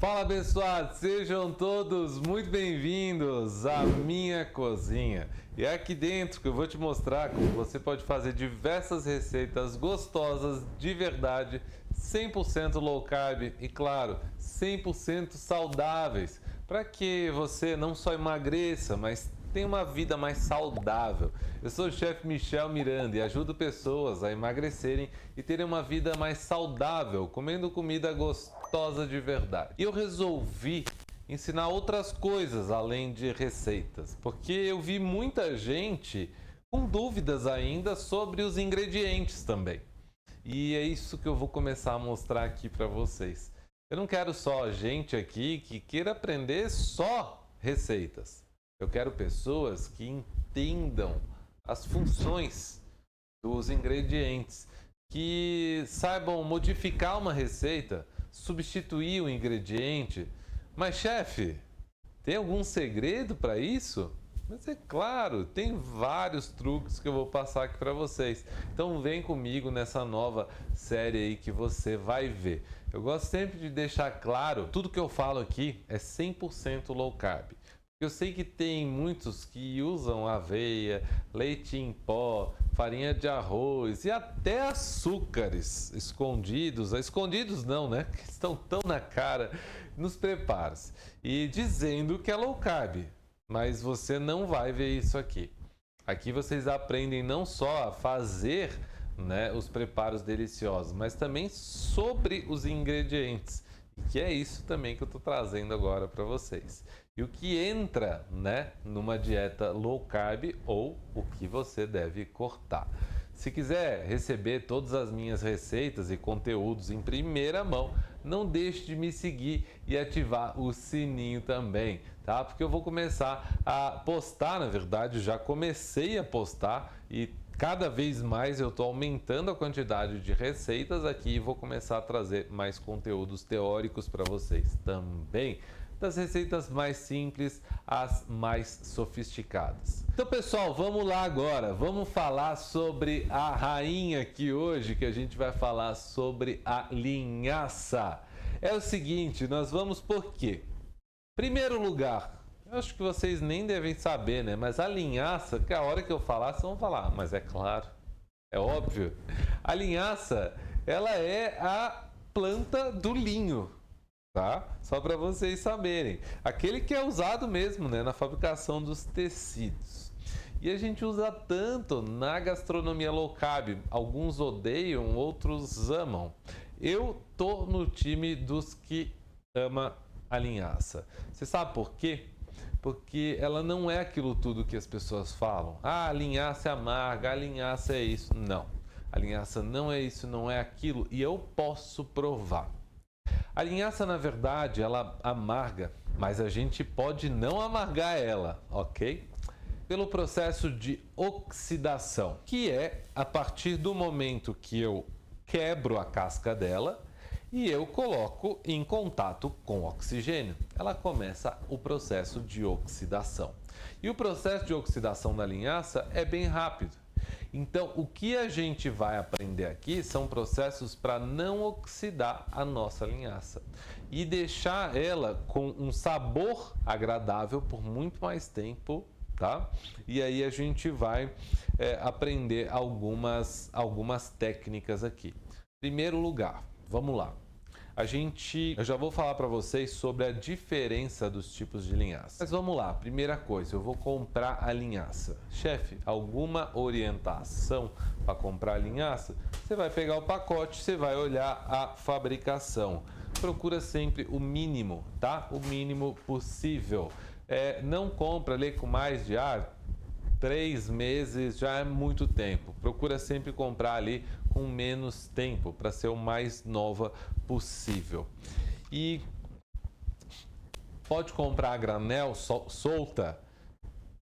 Fala, abençoados, sejam todos muito bem-vindos à minha cozinha. E é aqui dentro que eu vou te mostrar como você pode fazer diversas receitas gostosas de verdade, 100% low carb e, claro, 100% saudáveis, para que você não só emagreça, mas tenha uma vida mais saudável. Eu sou o chefe Michel Miranda e ajudo pessoas a emagrecerem e terem uma vida mais saudável, comendo comida gostosa de verdade. E eu resolvi ensinar outras coisas além de receitas, porque eu vi muita gente com dúvidas ainda sobre os ingredientes também. E é isso que eu vou começar a mostrar aqui para vocês. Eu não quero só gente aqui que queira aprender só receitas. Eu quero pessoas que entendam as funções dos ingredientes, que saibam modificar uma receita, substituir o ingrediente. Mas, chefe, tem algum segredo para isso? Mas é claro, tem vários truques que eu vou passar aqui para vocês. Então vem comigo nessa nova série aí que você vai ver. Eu gosto sempre de deixar claro, tudo que eu falo aqui é 100% low carb. Eu sei que tem muitos que usam aveia, leite em pó, farinha de arroz e até açúcares escondidos. Escondidos não, né? Que estão tão na cara nos preparos. E dizendo que é low carb. Mas você não vai ver isso aqui. Aqui vocês aprendem não só a fazer, né, os preparos deliciosos, mas também sobre os ingredientes. Que é isso também que eu estou trazendo agora para vocês. E o que entra, né, numa dieta low carb ou o que você deve cortar. Se quiser receber todas as minhas receitas e conteúdos em primeira mão, não deixe de me seguir e ativar o sininho também, tá? Porque eu vou começar a postar, na verdade, já comecei a postar e cada vez mais eu estou aumentando a quantidade de receitas aqui e vou começar a trazer mais conteúdos teóricos para vocês também. Das receitas mais simples às mais sofisticadas. Então, pessoal, vamos lá agora. Vamos falar sobre a rainha aqui hoje, que a gente vai falar sobre a linhaça. É o seguinte, nós vamos por quê? Primeiro lugar, eu acho que vocês nem devem saber, né? Mas a linhaça, que a hora que eu falar, vocês vão falar. Mas é claro, é óbvio. A linhaça, ela é a planta do linho. Tá? Só para vocês saberem. Aquele que é usado mesmo, né, na fabricação dos tecidos. E a gente usa tanto na gastronomia low carb. Alguns odeiam, outros amam. Eu tô no time dos que ama a linhaça. Você sabe por quê? Porque ela não é aquilo tudo que as pessoas falam. Ah, a linhaça é amarga, a linhaça é isso. Não. A linhaça não é isso, não é aquilo. E eu posso provar. A linhaça, na verdade, ela amarga, mas a gente pode não amargar ela, ok? Pelo processo de oxidação, que é a partir do momento que eu quebro a casca dela e eu coloco em contato com oxigênio. Ela começa o processo de oxidação. E o processo de oxidação da linhaça é bem rápido. Então, o que a gente vai aprender aqui são processos para não oxidar a nossa linhaça e deixar ela com um sabor agradável por muito mais tempo, tá? E aí a gente vai aprender algumas técnicas aqui. Primeiro lugar, vamos lá. Eu já vou falar para vocês sobre a diferença dos tipos de linhaça. Mas vamos lá, primeira coisa, eu vou comprar a linhaça. Chefe, alguma orientação para comprar a linhaça? Você vai pegar o pacote, você vai olhar a fabricação. Procura sempre o mínimo, tá? O mínimo possível. Não compra ali com mais de 3 meses, já é muito tempo. Procura sempre comprar ali com menos tempo para ser o mais nova possível. E pode comprar a granel solta?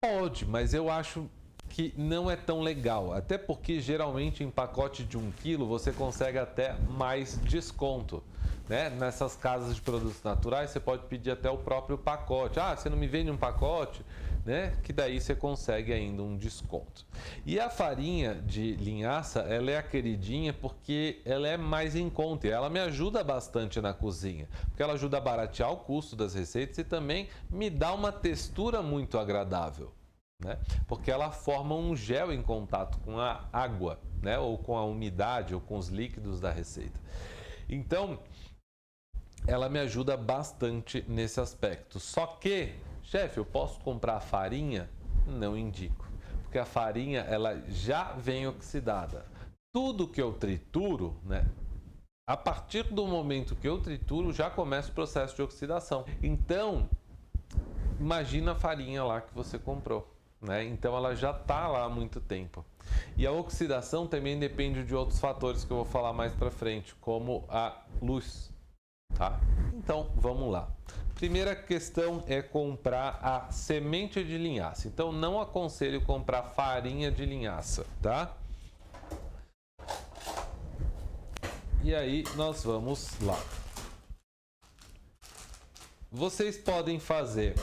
Pode, mas eu acho que não é tão legal. Até porque geralmente em pacote de 1 quilo você consegue até mais desconto. né? Nessas casas de produtos naturais, você pode pedir até o próprio pacote. Ah, você não me vende um pacote? Né? Que daí você consegue ainda um desconto. E a farinha de linhaça, ela é a queridinha porque ela é mais em conta. Ela me ajuda bastante na cozinha, porque ela ajuda a baratear o custo das receitas e também me dá uma textura muito agradável, né? Porque ela forma um gel em contato com a água, né? Ou com a umidade ou com os líquidos da receita. Então, ela me ajuda bastante nesse aspecto. Só que, chefe, eu posso comprar farinha? Não indico, porque a farinha ela já vem oxidada. Tudo que eu trituro, né? A partir do momento que eu trituro, já começa o processo de oxidação. Então, imagina a farinha lá que você comprou, né? Então ela já está lá há muito tempo. E a oxidação também depende de outros fatores que eu vou falar mais para frente, como a luz, tá? Então, vamos lá. Primeira questão é comprar a semente de linhaça. Então, não aconselho comprar farinha de linhaça, tá? E aí, nós vamos lá. Vocês podem fazer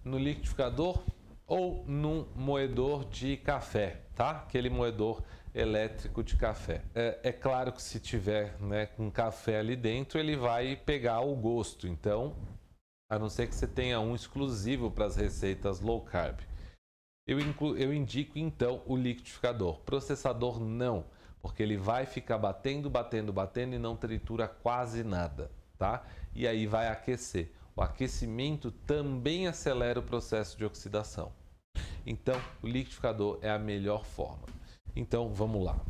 no liquidificador ou num moedor de café, tá? Aquele moedor elétrico de café. É claro que se tiver, né, com café ali dentro, ele vai pegar o gosto. Então, a não ser que você tenha um exclusivo para as receitas low carb. Eu indico então o liquidificador. Processador não, porque ele vai ficar batendo e não tritura quase nada, tá? E aí vai aquecer. O aquecimento também acelera o processo de oxidação. Então, o liquidificador é a melhor forma. Então, vamos lá.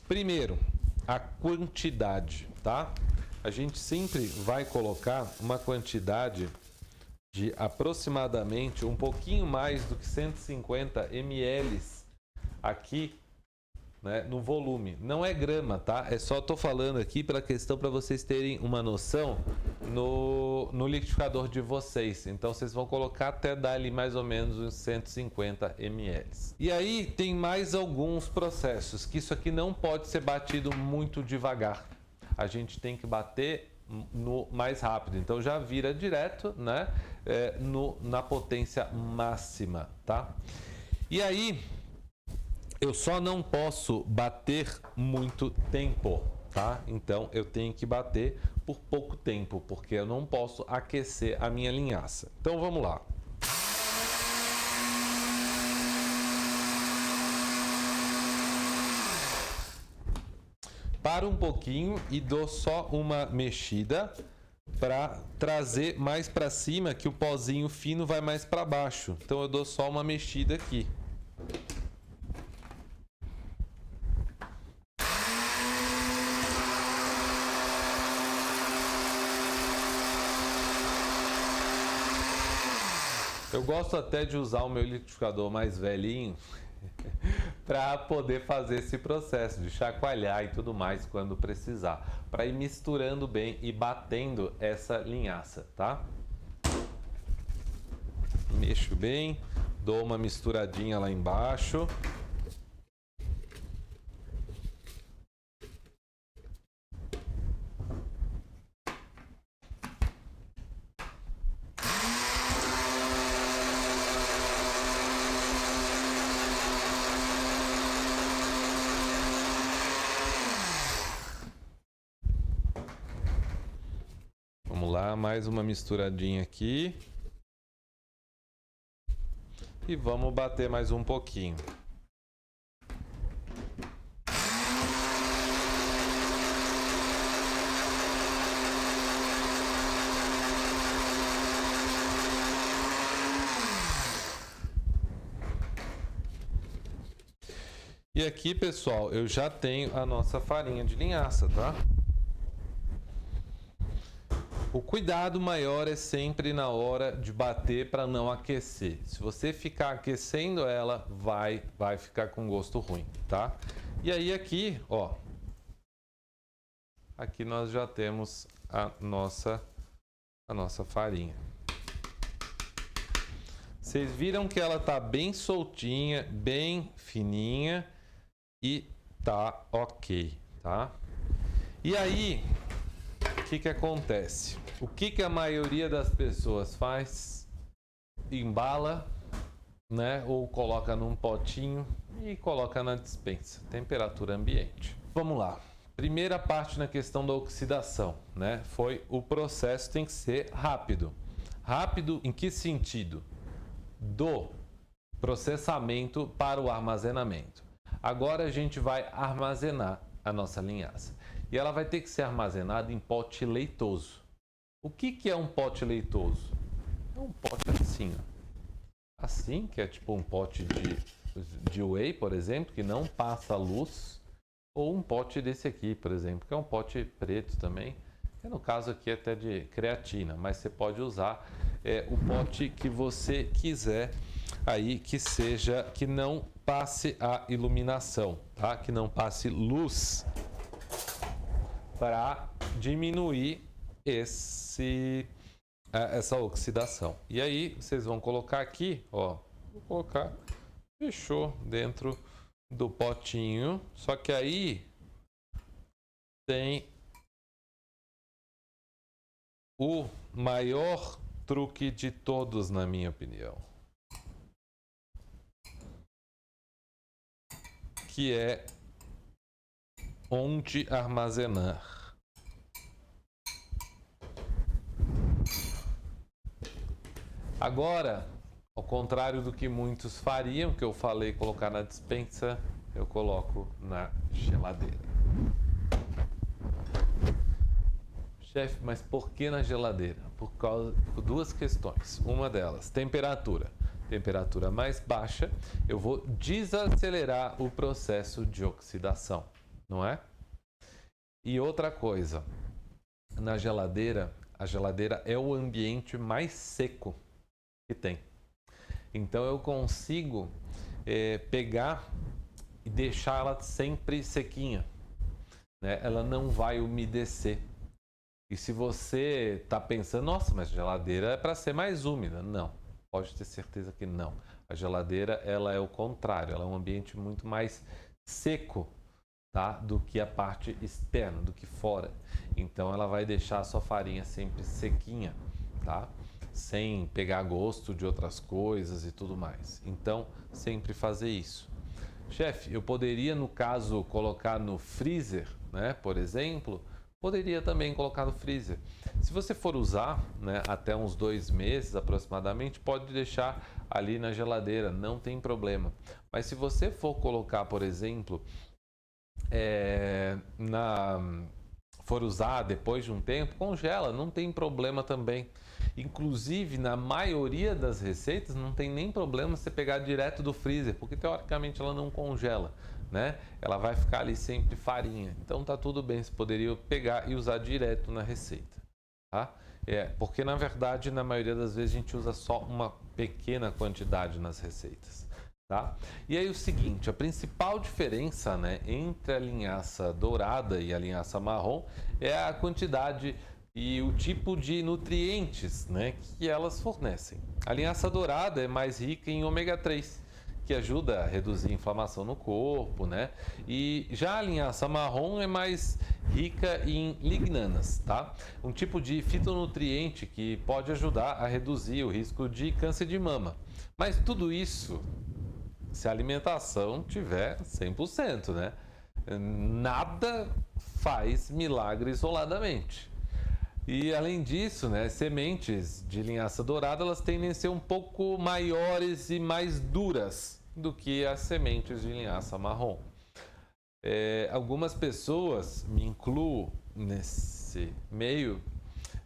Primeiro, a quantidade, tá? A gente sempre vai colocar uma quantidade de aproximadamente um pouquinho mais do que 150 ml aqui, né, no volume. Não é grama, tá? É só tô falando aqui pela questão para vocês terem uma noção no liquidificador de vocês. Então vocês vão colocar até dar ali mais ou menos uns 150 ml. E aí tem mais alguns processos que isso aqui não pode ser batido muito devagar. A gente tem que bater no mais rápido. Então já vira direto, né, na potência máxima, tá? E aí eu só não posso bater muito tempo, tá? Então eu tenho que bater por pouco tempo, porque eu não posso aquecer a minha linhaça. Então vamos lá. Para um pouquinho e dou só uma mexida para trazer mais para cima, que o pozinho fino vai mais para baixo. Então eu dou só uma mexida aqui. Eu gosto até de usar o meu liquidificador mais velhinho para poder fazer esse processo de chacoalhar e tudo mais quando precisar, para ir misturando bem e batendo essa linhaça, tá? Mexo bem, dou uma misturadinha lá embaixo. Mais uma misturadinha aqui. E vamos bater mais um pouquinho. E aqui, pessoal, eu já tenho a nossa farinha de linhaça, tá? O cuidado maior é sempre na hora de bater para não aquecer. Se você ficar aquecendo ela, vai ficar com gosto ruim, tá? E aí aqui, ó, aqui nós já temos a nossa farinha. Vocês viram que ela tá bem soltinha, bem fininha e tá ok, tá? E aí, o que acontece? O que a maioria das pessoas faz? Embala, né? Ou coloca num potinho e coloca na despensa, temperatura ambiente. Vamos lá. Primeira parte na questão da oxidação, né? Foi o processo tem que ser rápido. Rápido em que sentido? Do processamento para o armazenamento. Agora a gente vai armazenar a nossa linhaça. E ela vai ter que ser armazenada em pote leitoso. O que é um pote leitoso? É um pote assim, ó. Assim, que é tipo um pote de whey, por exemplo, que não passa luz. Ou um pote desse aqui, por exemplo, que é um pote preto também. No caso aqui até de creatina, mas você pode usar o pote que você quiser aí, que seja, que não passe a iluminação, tá? Que não passe luz, para diminuir essa oxidação. E aí vocês vão colocar aqui, ó, vou colocar, fechou dentro do potinho, só que aí tem o maior truque de todos, na minha opinião, que é onde armazenar. Agora, ao contrário do que muitos fariam, que eu falei colocar na despensa, eu coloco na geladeira. Chefe, mas por que na geladeira? Por duas questões. Uma delas, temperatura. Temperatura mais baixa, eu vou desacelerar o processo de oxidação, não é? E outra coisa, na geladeira, a geladeira é o ambiente mais seco que tem. Então eu consigo pegar e deixar ela sempre sequinha, né? Ela não vai umedecer. E se você está pensando, nossa, mas geladeira é para ser mais úmida. Não, pode ter certeza que não. A geladeira, ela é o contrário, ela é um ambiente muito mais seco, tá? Do que a parte externa, do que fora. Então ela vai deixar a sua farinha sempre sequinha, tá? Sem pegar gosto de outras coisas e tudo mais. Então, sempre fazer isso. Chefe, eu poderia, no caso, colocar no freezer, né? Por exemplo, poderia também colocar no freezer. Se você for usar, né, até uns 2 meses aproximadamente, pode deixar ali na geladeira, não tem problema. Mas se você for colocar, por exemplo, for usar depois de um tempo, congela, não tem problema também. Inclusive, na maioria das receitas, não tem nem problema você pegar direto do freezer, porque teoricamente ela não congela, né? Ela vai ficar ali sempre farinha. Então tá tudo bem, você poderia pegar e usar direto na receita, tá? Porque na verdade, na maioria das vezes, a gente usa só uma pequena quantidade nas receitas. Tá? E aí o seguinte, a principal diferença, né, entre a linhaça dourada e a linhaça marrom é a quantidade e o tipo de nutrientes, né, que elas fornecem. A linhaça dourada é mais rica em ômega 3, que ajuda a reduzir a inflamação no corpo, né? E já a linhaça marrom é mais rica em lignanas, tá? Um tipo de fitonutriente que pode ajudar a reduzir o risco de câncer de mama. Mas tudo isso se a alimentação tiver 100%, né? Nada faz milagre isoladamente. E além disso, né, sementes de linhaça dourada, elas tendem a ser um pouco maiores e mais duras do que as sementes de linhaça marrom. Algumas pessoas, me incluo nesse meio,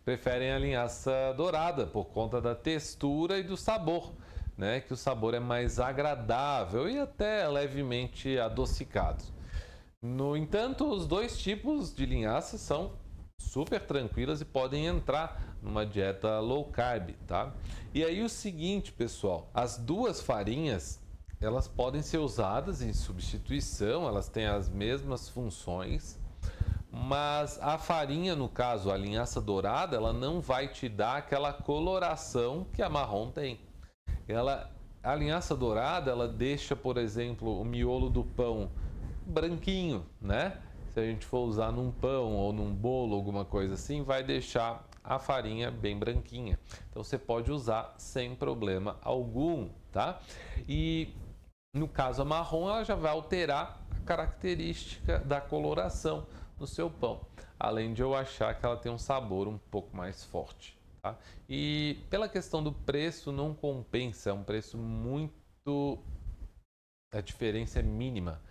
preferem a linhaça dourada por conta da textura e do sabor, né? Que o sabor é mais agradável e até levemente adocicado. No entanto, os dois tipos de linhaça são super tranquilas e podem entrar numa dieta low carb, tá? E aí o seguinte, pessoal, as duas farinhas, elas podem ser usadas em substituição, elas têm as mesmas funções, mas a farinha, no caso, a linhaça dourada, ela não vai te dar aquela coloração que a marrom tem. A linhaça dourada, ela deixa, por exemplo, o miolo do pão branquinho, né? Se a gente for usar num pão ou num bolo, alguma coisa assim, vai deixar a farinha bem branquinha. Então você pode usar sem problema algum, tá? E no caso a marrom, ela já vai alterar a característica da coloração no seu pão. Além de eu achar que ela tem um sabor um pouco mais forte, tá? E pela questão do preço, não compensa, é um preço muito... a diferença é mínima.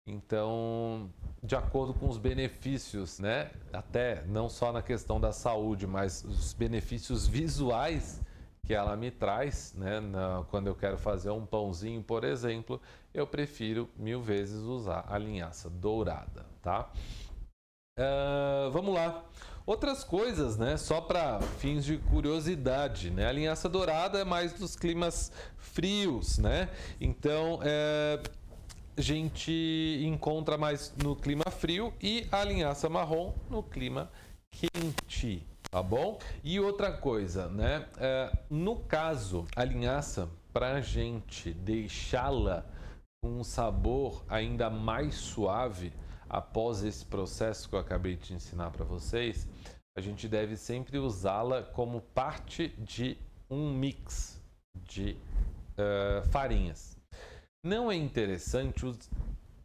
Então, de acordo com os benefícios, né? Até não só na questão da saúde, mas os benefícios visuais que ela me traz, né? Quando eu quero fazer um pãozinho, por exemplo, eu prefiro 1000 vezes usar a linhaça dourada, tá? Vamos lá. Outras coisas, né? Só para fins de curiosidade, né? A linhaça dourada é mais dos climas frios, né? Então, a gente encontra mais no clima frio e a linhaça marrom no clima quente, tá bom? E outra coisa, né? No caso, a linhaça, para a gente deixá-la com um sabor ainda mais suave, após esse processo que eu acabei de ensinar para vocês, a gente deve sempre usá-la como parte de um mix de farinhas. Não é interessante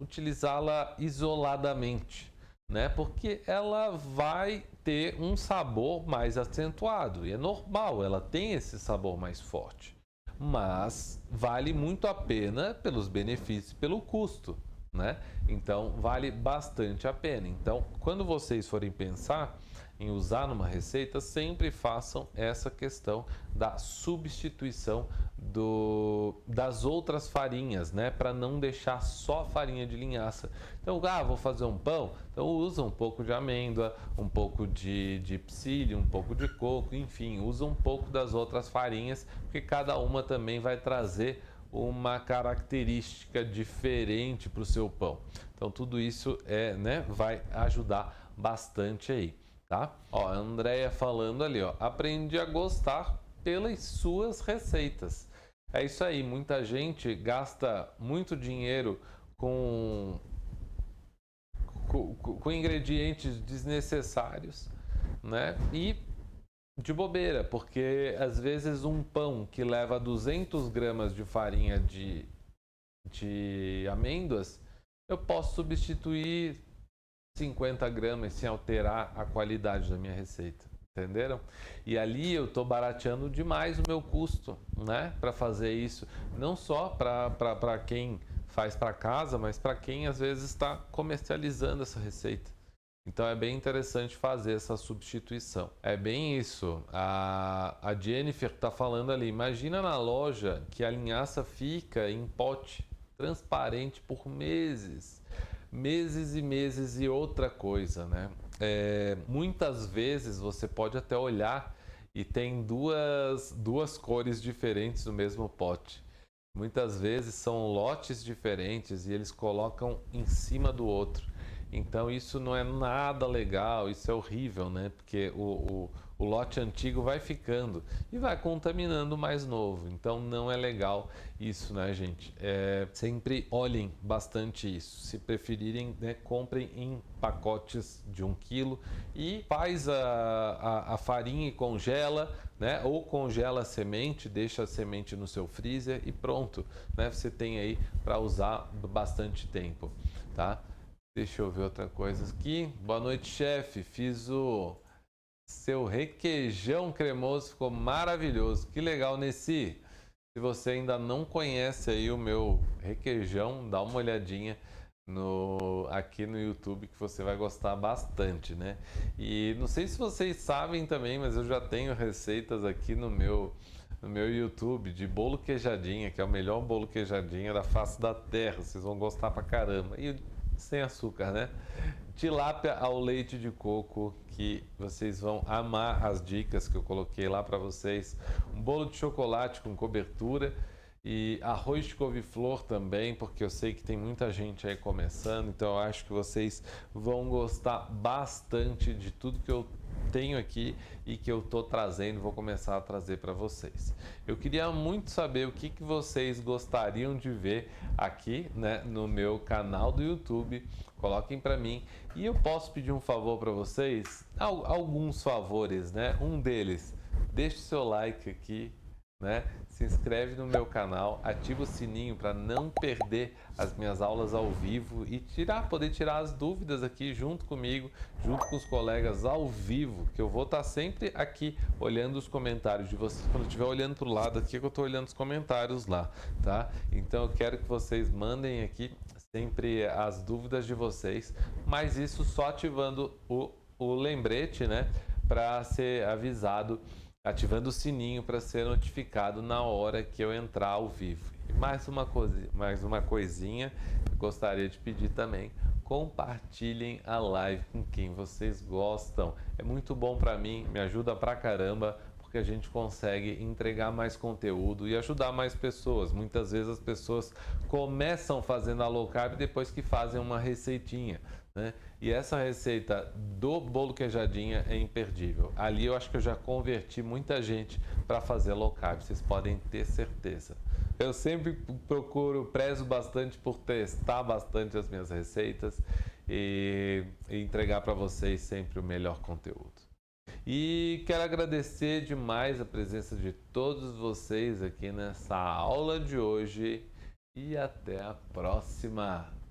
utilizá-la isoladamente, né? Porque ela vai ter um sabor mais acentuado e é normal, ela tem esse sabor mais forte, mas vale muito a pena pelos benefícios, pelo custo, né? Então vale bastante a pena. Então, quando vocês forem pensar em usar numa receita, sempre façam essa questão da substituição das outras farinhas, né? Para não deixar só farinha de linhaça. Então, vou fazer um pão, então usa um pouco de amêndoa, um pouco de psyllium, um pouco de coco, enfim, usa um pouco das outras farinhas, porque cada uma também vai trazer uma característica diferente para o seu pão. Então, tudo isso vai ajudar bastante aí. Tá? Ó, a Andréia falando ali, ó, aprendi a gostar pelas suas receitas. É isso aí, muita gente gasta muito dinheiro com ingredientes desnecessários, né? E de bobeira, porque às vezes um pão que leva 200 gramas de farinha de amêndoas, eu posso substituir 50 gramas sem alterar a qualidade da minha receita, entenderam? E ali eu estou barateando demais o meu custo, né, para fazer isso, não só para quem faz para casa, mas para quem às vezes está comercializando essa receita. Então é bem interessante fazer essa substituição. É bem isso. A Jennifer está falando ali, imagina na loja que a linhaça fica em pote transparente por meses. Meses e meses. E outra coisa, né? Muitas vezes você pode até olhar e tem duas cores diferentes no mesmo pote. Muitas vezes são lotes diferentes e eles colocam em cima do outro. Então isso não é nada legal, isso é horrível, né? Porque o lote antigo vai ficando e vai contaminando o mais novo. Então não é legal isso, né, gente? Sempre olhem bastante isso. Se preferirem, né, comprem em pacotes de 1 quilo e faz a farinha e congela, né? Ou congela a semente, deixa a semente no seu freezer e pronto, né? Você tem aí para usar bastante tempo, tá? Deixa eu ver outra coisa aqui. Boa noite, chefe. Fiz o seu requeijão cremoso, ficou maravilhoso. Que legal, Nessi. Se você ainda não conhece aí o meu requeijão, dá uma olhadinha aqui no YouTube que você vai gostar bastante, né? E não sei se vocês sabem também, mas eu já tenho receitas aqui no meu YouTube de bolo queijadinha, que é o melhor bolo queijadinha da face da terra. Vocês vão gostar pra caramba. E sem açúcar, né? Tilápia ao leite de coco, que vocês vão amar as dicas que eu coloquei lá para vocês. Um bolo de chocolate com cobertura e arroz de couve-flor também, porque eu sei que tem muita gente aí começando, então eu acho que vocês vão gostar bastante de tudo que eu tenho aqui e que eu estou trazendo, vou começar a trazer para vocês. Eu queria muito saber o que vocês gostariam de ver aqui, né, no meu canal do YouTube. Coloquem para mim e eu posso pedir um favor para vocês, alguns favores, né? Um deles, deixe seu like aqui, né? Se inscreve no meu canal, ativa o sininho para não perder as minhas aulas ao vivo e poder tirar as dúvidas aqui junto comigo, junto com os colegas ao vivo, que eu vou estar sempre aqui olhando os comentários de vocês. Quando eu estiver olhando para o lado aqui, eu estou olhando os comentários lá, tá? Então eu quero que vocês mandem aqui sempre as dúvidas de vocês, mas isso só ativando o lembrete, né, para ser avisado, ativando o sininho para ser notificado na hora que eu entrar ao vivo. E mais uma coisinha, eu gostaria de pedir também, compartilhem a live com quem vocês gostam. É muito bom para mim, me ajuda pra caramba, porque a gente consegue entregar mais conteúdo e ajudar mais pessoas. Muitas vezes as pessoas começam fazendo a low carb depois que fazem uma receitinha, né? E essa receita do bolo queijadinha é imperdível. Ali eu acho que eu já converti muita gente para fazer low carb, vocês podem ter certeza. Eu sempre prezo bastante por testar bastante as minhas receitas e entregar para vocês sempre o melhor conteúdo. E quero agradecer demais a presença de todos vocês aqui nessa aula de hoje e até a próxima!